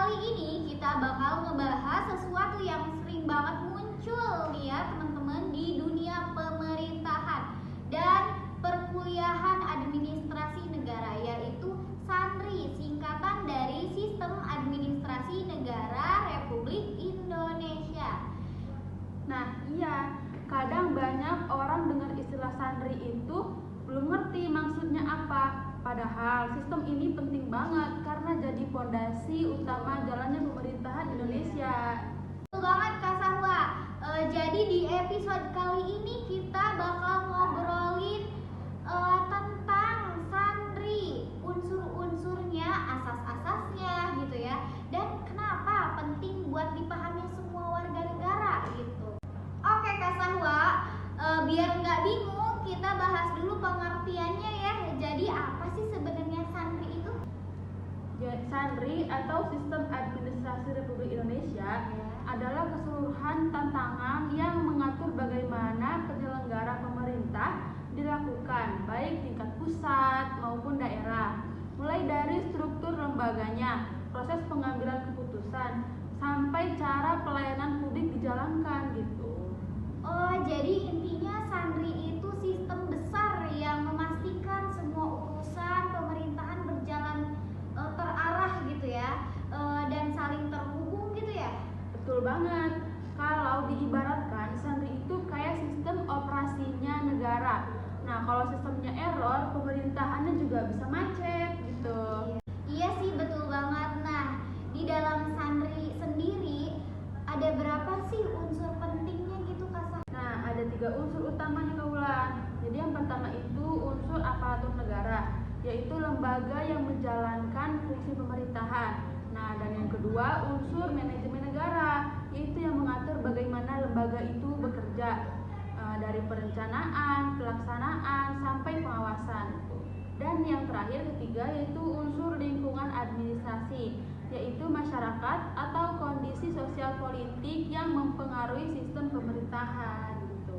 kali ini kita bakal ngebahas sesuatu yang sering banget muncul nih ya teman-teman di dunia pemerintahan dan perkuliahan administrasi negara, yaitu SANRI, singkatan dari Sistem Administrasi Negara Republik Indonesia. Nah iya, kadang banyak orang dengar istilah SANRI itu belum ngerti maksudnya apa. Padahal sistem ini penting banget karena jadi fondasi utama jalannya pemerintahan Indonesia. Betul banget Kak Sahwa. Jadi di episode kali ini kita bakal ngobrolin tentang SANRI, unsur-unsurnya, asas-asasnya gitu ya. Dan kenapa penting buat dipahami semua warga negara gitu. Oke Kak Sahwa, biar nggak bingung kita bahas dulu pengertiannya ya. Jadi apa sih sebenarnya SANRI itu? SANRI atau Sistem Administrasi Republik Indonesia adalah keseluruhan tantangan yang mengatur bagaimana penyelenggara pemerintah dilakukan, baik tingkat pusat maupun daerah. Mulai dari struktur lembaganya, proses pengambilan keputusan, sampai cara pelayanan publik dijalankan gitu. Oh, jadi intinya SANRI itu sistem besar yang memastikan semua urusan pemerintahan berjalan terarah gitu ya, dan saling terhubung gitu ya. Betul banget. Kalau diibaratkan, SANRI itu kayak sistem operasinya negara. Nah, kalau sistemnya error, pemerintahannya juga bisa macet gitu. Iya sih, betul banget. Nah, di dalam SANRI sendiri ada berapa sih unsur pentingnya gitu Kak Sah? Nah, ada 3 unsur utamanya Kak Ulan. Jadi yang pertama itu unsur aparatur negara, yaitu lembaga yang menjalankan fungsi pemerintahan. Nah, dan yang kedua unsur manajemen negara, yaitu yang mengatur bagaimana lembaga itu bekerja, dari perencanaan, pelaksanaan, sampai pengawasan. Dan yang terakhir ketiga yaitu unsur lingkungan administrasi, yaitu masyarakat atau kondisi sosial politik yang mempengaruhi sistem pemerintahan gitu.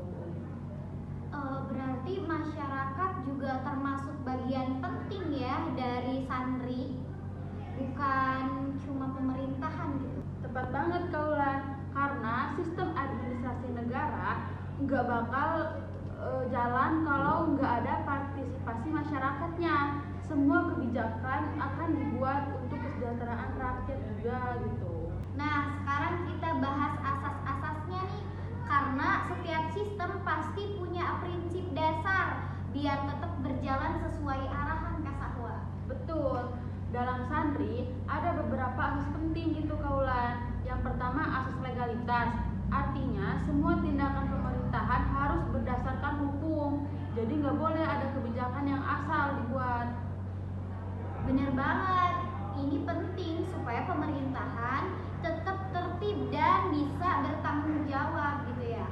Berarti masyarakat juga termasuk bagian penting ya dari SANRI, bukan cuma pemerintahan gitu. Tepat banget Kaulan, karena sistem administrasi negara nggak bakal jalan kalau nggak ada partisipasi masyarakatnya. Semua kebijakan akan dibuat untuk kesejahteraan rakyat juga gitu. Nah, sekarang kita bahas asas-asasnya nih, karena setiap sistem pasti punya prinsip dasar biar tetap berjalan sesuai arahan Kak Sahwa. Betul. Dalam SANRI ada beberapa asas penting gitu Kaulan. Yang pertama asas legalitas. Artinya semua tindakan pemerintahan harus berdasarkan hukum. Jadi nggak boleh ada kebijakan yang asal dibuat. Bener banget. Ini penting supaya pemerintahan tetap tertib dan bisa bertanggung jawab gitu ya.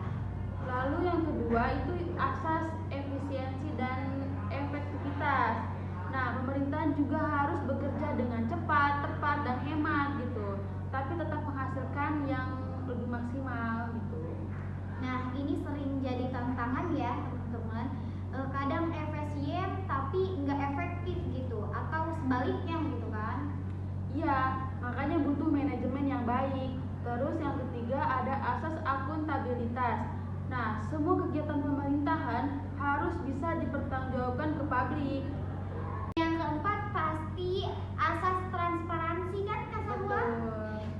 Lalu yang kedua itu asas efisiensi dan efektivitas. Nah, pemerintahan juga harus bekerja dengan cepat, tepat, dan hemat gitu. Tapi tetap menghasilkan yang lebih maksimal gitu. Nah, ini sering jadi tantangan ya teman-teman. Kadang efisien tapi nggak efektif gitu, atau sebaliknya gitu kan. Iya, makanya butuh manajemen yang baik. Terus yang ketiga ada asas akuntabilitas. Nah, semua kegiatan pemerintahan harus bisa dipertanggungjawabkan ke publik. Yang keempat pasti asas transparansi kan Kak Sahwa?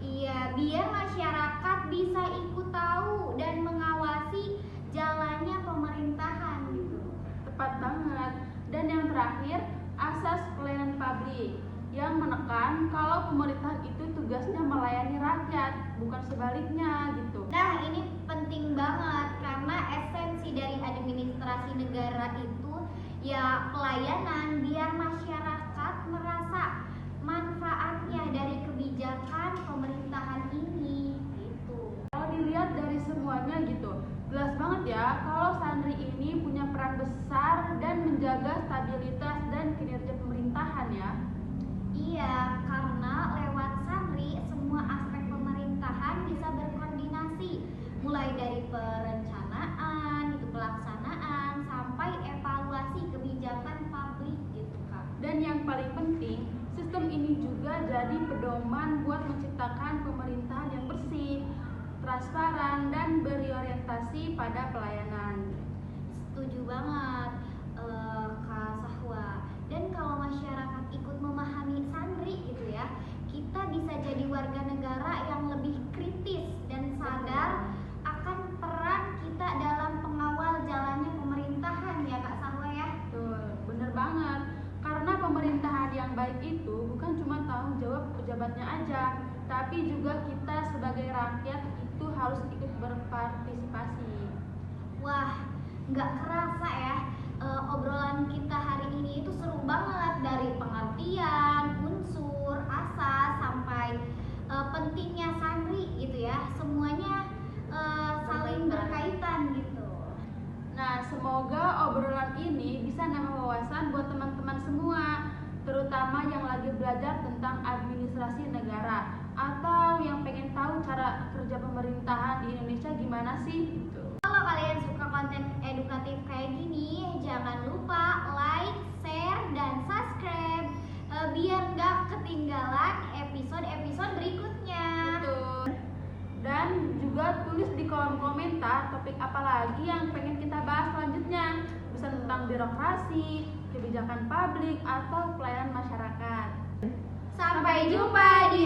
Iya, biar masyarakat bisa ikut tahu dan mengawasi jalannya pemerintahan gitu. Tepat banget. Dan yang terakhir asas pelayanan publik, yang menekan kalau pemerintahan itu tugasnya melayani rakyat, bukan sebaliknya gitu. Nah, ini penting banget karena esensi dari administrasi negara itu ya pelayanan, biar masyarakat merasa manfaatnya dari kebijakan pemerintahan ini gitu. Kalau dilihat dari semuanya gitu, jelas banget ya kalau SANRI ini punya peran besar dan menjaga stabilitas dan kinerja pemerintahan ya. Iya, karena lewat SANRI semua aspek pemerintahan bisa berkoordinasi, mulai dari perencanaan, itu pelaksanaan, sampai evaluasi kebijakan publik gitu Kak. Dan yang paling penting, sistem ini juga jadi menjadi pedoman buat menciptakan pemerintahan yang bersih, transparan, dan berorientasi pada pelayanan. Setuju banget, Kak Sahwa. Dan kalau masyarakat ikut memahami Sandri gitu ya, kita bisa jadi warga negara yang lebih kritis dan sadar akan peran kita dalam pengawal jalannya pemerintahan ya Kak Sahwa ya. Betul, bener banget. Karena pemerintahan yang baik itu bukan cuma tanggung jawab pejabatnya aja, tapi juga kita sebagai rakyat itu harus ikut berpartisipasi. Wah, nggak kerasa ya, obrolan kita hari ini itu seru banget, dari pengertian, unsur, asas, sampai pentingnya Sandri gitu ya. Semuanya saling berkaitan gitu. Nah, semoga obrolan ini bisa nambah wawasan buat teman-teman semua, terutama yang lagi belajar tentang administrasi negara atau yang pengen tahu cara kerja pemerintahan di Indonesia gimana sih gitu. Kalau kalian suka konten edukatif kayak gini, jangan lupa like, share, dan subscribe biar nggak ketinggalan episode-episode berikutnya. Betul. Dan juga tulis di kolom komentar topik apa lagi yang pengen kita bahas selanjutnya. Bisa tentang birokrasi, kebijakan publik, atau pelayanan masyarakat. Sampai jumpa di